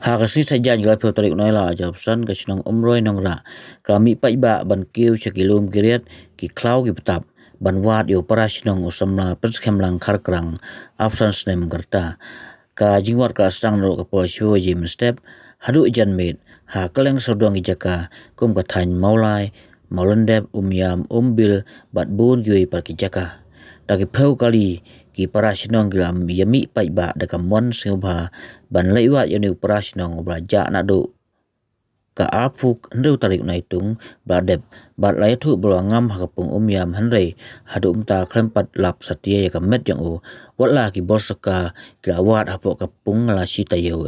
Hakasni saja jela pio tarik noila ajabsan ka sinong umroy nongra kami pa iba ban kiu chakilum giriat ki klau ki petap ban wat yo para sinong usamla perskemlang karkrang absan snem gerta ka jingwat ka stang ro ka po shwo jim step hadu jan med ha kaleng sodong ijaka kum ka than maulai maulendep umyam umbil bat bun gioi par ki jaka dagi peu kali ki para sinong gram yami pa iba da kamon singba ban leiwat yani para sinong braja na do ka apuk ndeu tarik na itung badep bat lai thu bolangam hakapung umyam hanrei hadu umta krempat lap satia ya kamet yang u wala ki bosaka gawat hapo kapung la sita yo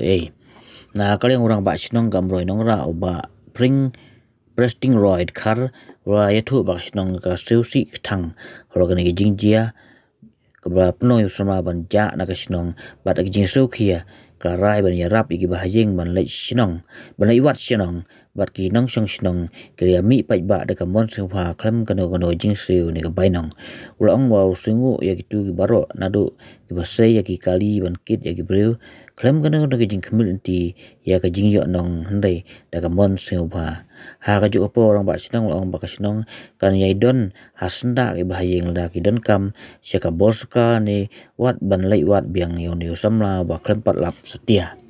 na kaleng orang ba sinong gamroi nongra oba pring breasting roid kar wa yathu ba sinong ka siusi thang horogani jingjia kabra pno yusama ban ja na ka sinong bat ag jing su khia ka rai ban ya rap igi bahajing ban lai sinong ban lai wat sinong bat ki nong song sinong kriya mi pai ba da ka mon su pha klam kano kano jing siu ni ka bainong ulong wa singu ya ki tu ki baro nadu ki basai ya ki kali ban kit ya ki breu klam kano kano jing community ya ka jing yo nong handai da ka mon su pha ha ka ju po orang ba sinong long ba ka sinong kan yai don hasnda ki bahajing da ki don kam sia ka boska ni wat ban lai wat biang yo ni samla ba klempat lap setia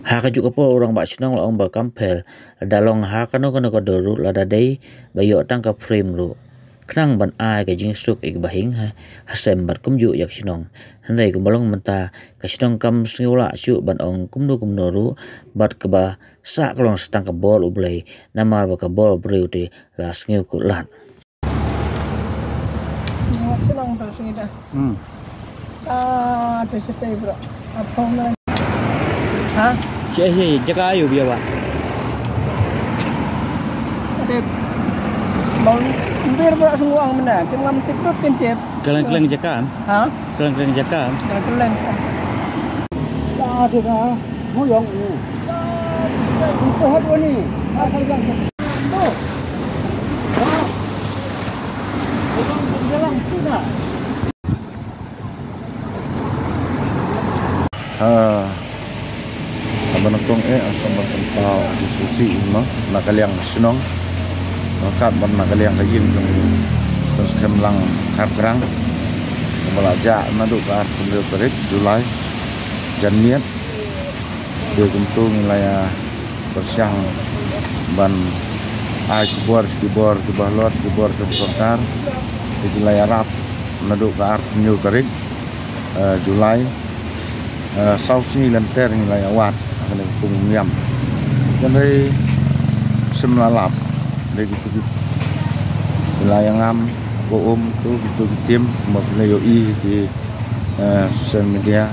ha ka juga po orang ba sinong long ba kampel dalong ha kano kano ko doru lada dei ba yo tang ka frame ru knang ban ai ka jing suk ik bahing ha hasem bat kum ju yak sinong handai ko balong menta ka sinong kam singula su ban ong kum no ru bat ka ba sa kolong stang ka bol ublei namar ba ka bol breu te la sngeu ku lat Sinong ba singida te stay bro apong na ha Cek jaga ayu biar pak. Ada mau hampir berak semua orang mana? Cuma tikrut kencep. Keleng jakan. Ha? Keleng jakan. Keleng. Dah tu dah. Mau yang ni. Itu hot ni. Apa yang? Tu. Jalan tu dah. Abanakong asam bertempau diskusi ima nakaliang sunong nakat ban nakaliang kajin terus kemlang karkrang belajar nadu ke arah pembeli perik Julai Janiat dia tentu wilayah bersyang ban ai kibor ke balot kibor ke sokar di wilayah rap nadu ke arah pembeli perik Julai South ni lenter wilayah wat kena pung miam dan dari semlalap dari gitu wilayah ngam boom tu gitu tim maupun yoi di sosial media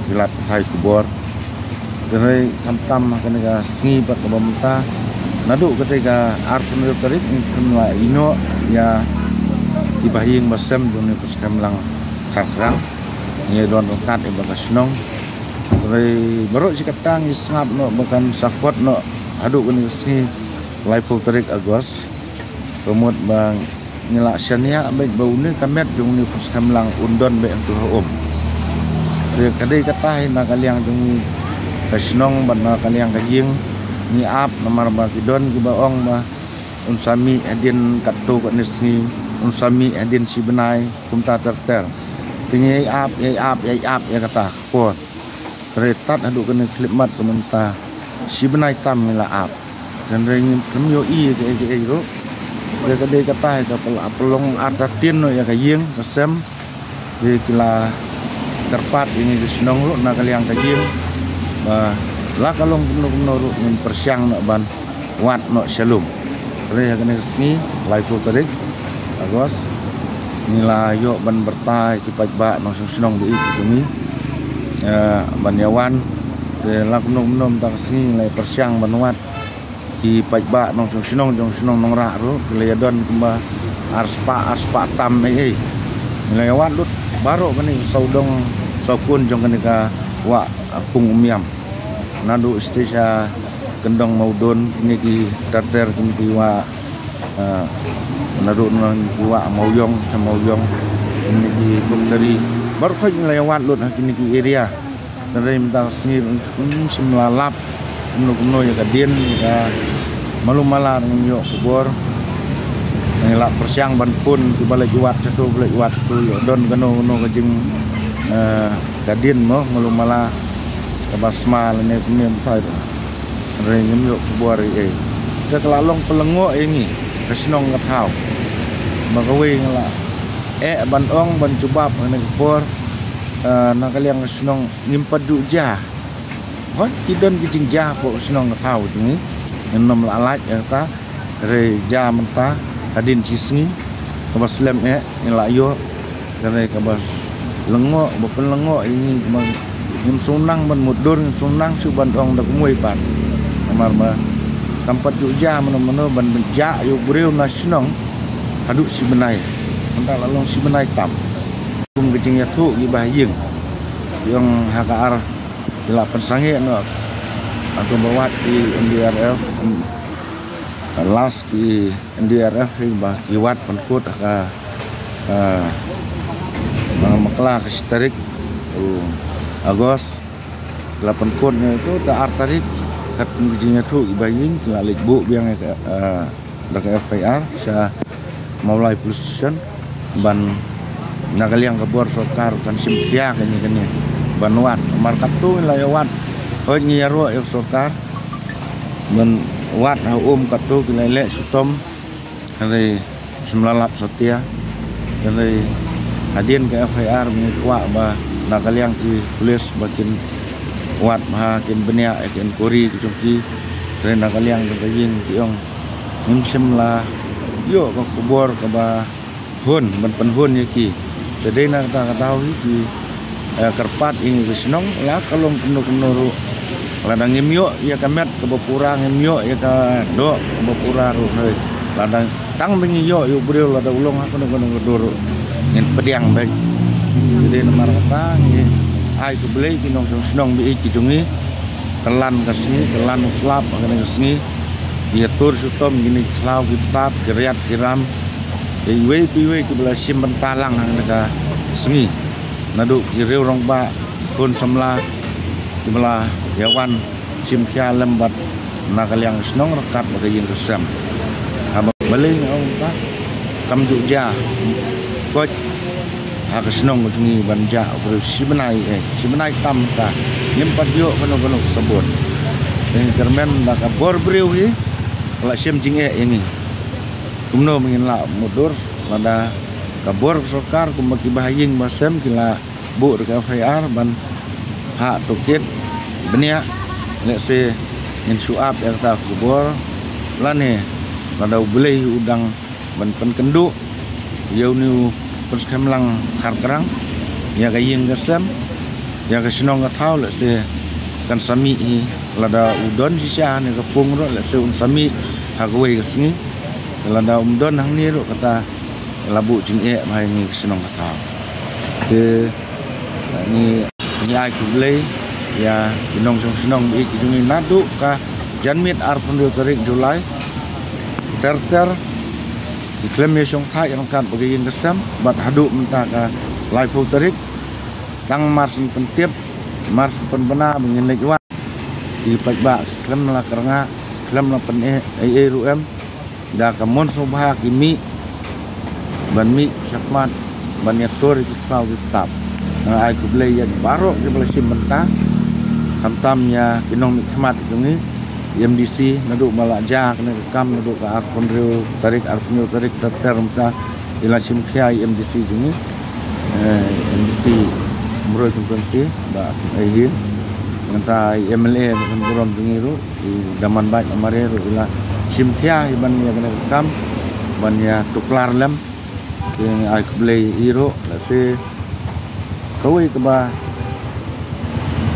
gelat hai kubor dan dari tam kena seni bat pemerintah nadu ketika arpun terik kena ino ya dibahing basem dunia persekemlang karkrang ni don rokat ibadah senong dari baru si katang isngap no bukan sakwat no aduk ni si live terik agos pemut bang nyelak syania baik bau ni kamet jung ni persekemlang undon baik tu om dia kadai katai nak kaliang jung kasinong ban nak kaliang kajing ni ap nomor bakidon ki baong ba unsami adin katu kat nisni unsami adin si benai kumta terter tinggi ap ya kata kuat retat aduk kena klipmat kementah si benai tam mila ap dan ring kemyo i ke ro dia kadai kata ka pelong artatin no ya kayeng kesem di kila terpat ini di senong ro nak kaliang kajing lah kalong kuno ro min persyang nak ban wat no shalom re kena sini live terik agos nila yo ban bertai kipat ba no senong di ini banyawan lak nom tak sini lai persyang banuat ki pajba nong sinong nong ra ro kelayadon kumba arspa tam lewat lut baro kani saudong sokun jong kani ka wa pung umyam nadu istisa kendong maudon ini ki terter ki wa nadu nang wa mauyong ini ki bukteri baru kau lewat lut kini ki area dari minta sengit semlalap kuno ya kadien ya malu malah dengan yok kubur ngelak persiang ban pun di balik juat satu balik juat tu don keno kejeng kadien mo malu malah kabasma ini punya saya dari yok kubur dia kelalong pelengok ini kesenong ngetau magawi ngelak ban ong ban cubab ngene kubur nak kalian kesenong ngimpat duja hot kidon kijing jah po senong tahu ini enam lalat ya ta re ja menta kadin cisngi kabas lem ngelayo dari kabas lengok bepen lengok ini ngim sunang ban mudur ngim sunang su ban ong dak muai pan amar ba tempat juja meno-meno ban benja yo breu na senong haduk si benai menta lalong si benai tam kum kijing ya tu gi bahyeng yang hakar jelas pensangi no atau bawa di NDRF las di NDRF hingga kiwat penkut ke maklah ke sterik Agos 8 kutnya itu tak artarik kat pengizinnya tu ibaying kelalik bu biang ke FPR sa mulai police station ban nakaliang kabur sokar kan simpia kanya Banwat markat tu layawat oi nyiaro eu sokar men wat katu kilele sutom dari semlalap setia dari hadien ke FIR mengikwa ba nakaliang ki tulis bakin wat makin benia eken kori kucungki dari nakaliang kajing tiong nimsem lah yo ke kubur ke ba hun ban penhun yaki jadi nak tahu iki kerpat ini kesenong lah kalau kenu ladang ngimyo ya kamet ke bapura ngimyo ya ka do ke bapura ru hơi ladang tang bengiyo yu breu ladang ulong aku nang duru ngin pediang baik jadi nomor kata ngi ai ku beli kinong senong bi kidungi kelan kesini kelan uslap ngene kesini dia tur sutom gini selaw kitab geriat kiram iwe ku bela sim bentalang nang ka sengi nadu kiriu rong ba kun samla jumlah yawan simkia lembat nakaliang senong rekat bagayin resam haba beli ong ba kam juja koj ha senong ngi banja bro sibenai tam ta nyempat yo kono sebut ini kermen dak bor breu hi la sim jinge ini kumno mengin la mudur lada kabur sokar kumaki bahaying basem kila bu dekat FIR ban hak tukit benia let's say in suap yang tak kubur lane pada beli udang ban penkendu yau ni perskemlang karkerang ya kaying gasem ya kesenong gatau let's say kan sami lada udon sisa ni kepung ro let's say sami hagwe kesini lada udon hang ni ro kata labu jingek mai ni senong kata ke ni ai ku beli ya senong bi kijungi nadu ka janmit arpun tarik Julai ter diklaim ya song thai yang kan bagi yang kesam bat hadu minta ka live tarik tang mars pentip mars penbena mengenai wat di pajba klaim la keranga klaim la pen ruem da kamon sobha kimi ban mi syakmat ban yatur itu kau kitab nah ai ku beli ya barok di beli simenta kamtamnya kinong nikmat ini MDC naduk malaja kena rekam naduk ke arpon tarik ter mta ila simkhia MDC ini MDC muroi kumpensi ba ahin menta MLA kan buram dingiru daman baik amare ila simkhia iban ya kena rekam ban ya tuklar lem yang ai beli hero là se koi ke ba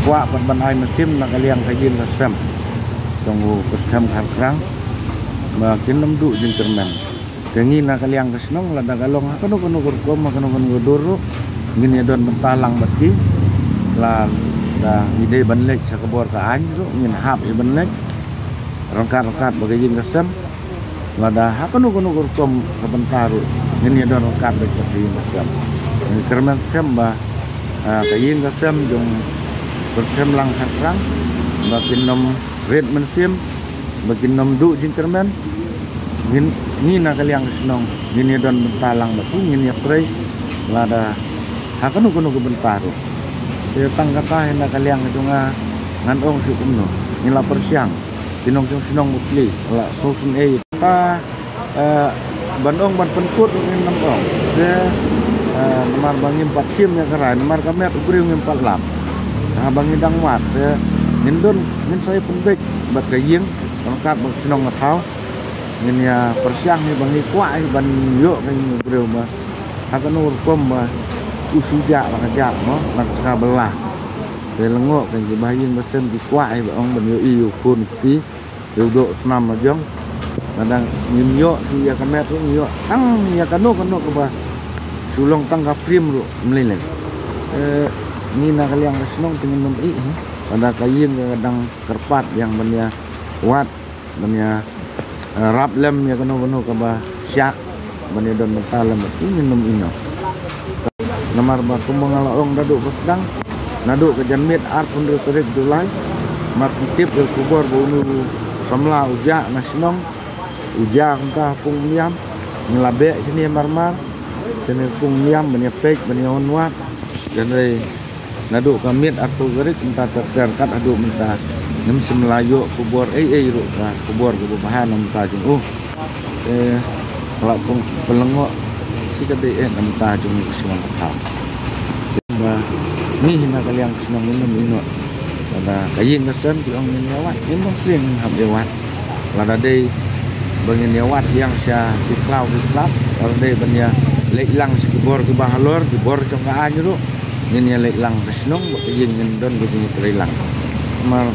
kwa ban ai mesim nak kaliang kajin kasam tunggu keskam karang makin nemdu jeng kermen dengi nak kaliang kesnong lada galong kono kurkom kono godoro ngin ya don bentalang bati la da ide banlek sakabor ka an ro ngin hap e banlek rongkat bagajin kasam lada kono kurkom kabentaru ini ada rokat dekat di Masam. Ini kerman skam ba kayin kasam jong perskem lang hakrang bakin nom red mensim bakin nom du jintermen ni na kaliang senong ni don bentalang batu ni prei lada hakanu kuno bentaru te tangkata hena kaliang junga ngan ong su kumno ni la persiang tinong senong mutli la sosun e ta bandong ban penkut ngin nam ong te nomor bangim 4 sim ya karai nomor kamet ubriu ngim 4 lam bangin dang mat te ngin don ngin saya pendek bat kaying lengkap senong ngatau ngin ya persiang ni bangi kuat ban yo kan ubriu ma hakanu kom ma usuja la kajak no nak belah te lengok kan bayin besen di kuat ong ban yo iu kun ti duduk senam ajong kadang nyimyo si ya kamet tu nyimyo tang ya kanu ke bah sulong tang kaprim lu meleleng ni nak kaliang senong dengan nom i pada kayin kadang kerpat yang benya kuat benya rap lem ya kanu ke bah syak benya don mental lem ini nom ino namar ba kumbang ong daduk sedang naduk ke janmit art pun terik dulai mar tip ke kubur bau samla uja nasionong uja entah pung miam ngelabe sini marmar sini pung miam benya pek benya onwat dan nadu kamit atau gerik entah terkat adu mentah nem semelayu kubur ru kubur bahan entah jeng kalau pung pelengok si kade entah jeng senang ketau ni hina kaliang senang minum ada kayin kesen ti ong nyawat ini sering hab lewat lada dei bangin nyawat yang sia tiklau kalau dei banya leklang sikibor ke bahalor dibor ke kaan jero ini leklang kesnong bak kayin ngendon begini terilang mal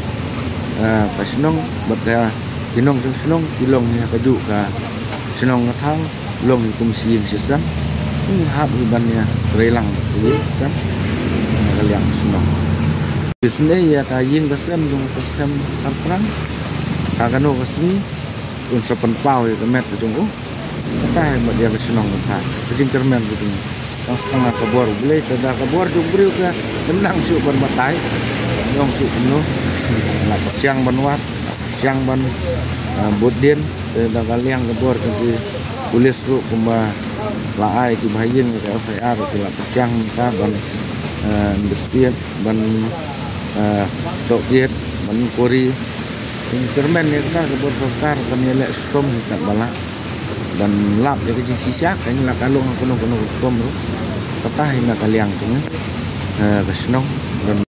kesnong bak kinong senong ilong nya kaju ka senong ngatang long kumsiin sistem hab ibannya terilang kan kaliang senong di sini ya kayin kesem dung kesem arprang kagano kesini unsur penpau ya kemet dung kita hebat dia kesenong kita kecing cermen gitu yang setengah kabur boleh tidak kabur jumbriu ke tenang siu berbatai dong siu penuh nak siang banwat siang ban budin tidak kaliang kabur ke pulis ru kumba laai ki bayin ke FIR sila siang kita ban bestian ban Tokiet Manipuri Instrumen ya kita kebor sokar kanyelek stom tak balak dan lap jadi sisa kanya lah kalung kuno stom lu ketah hina kaliang tu kesenong dan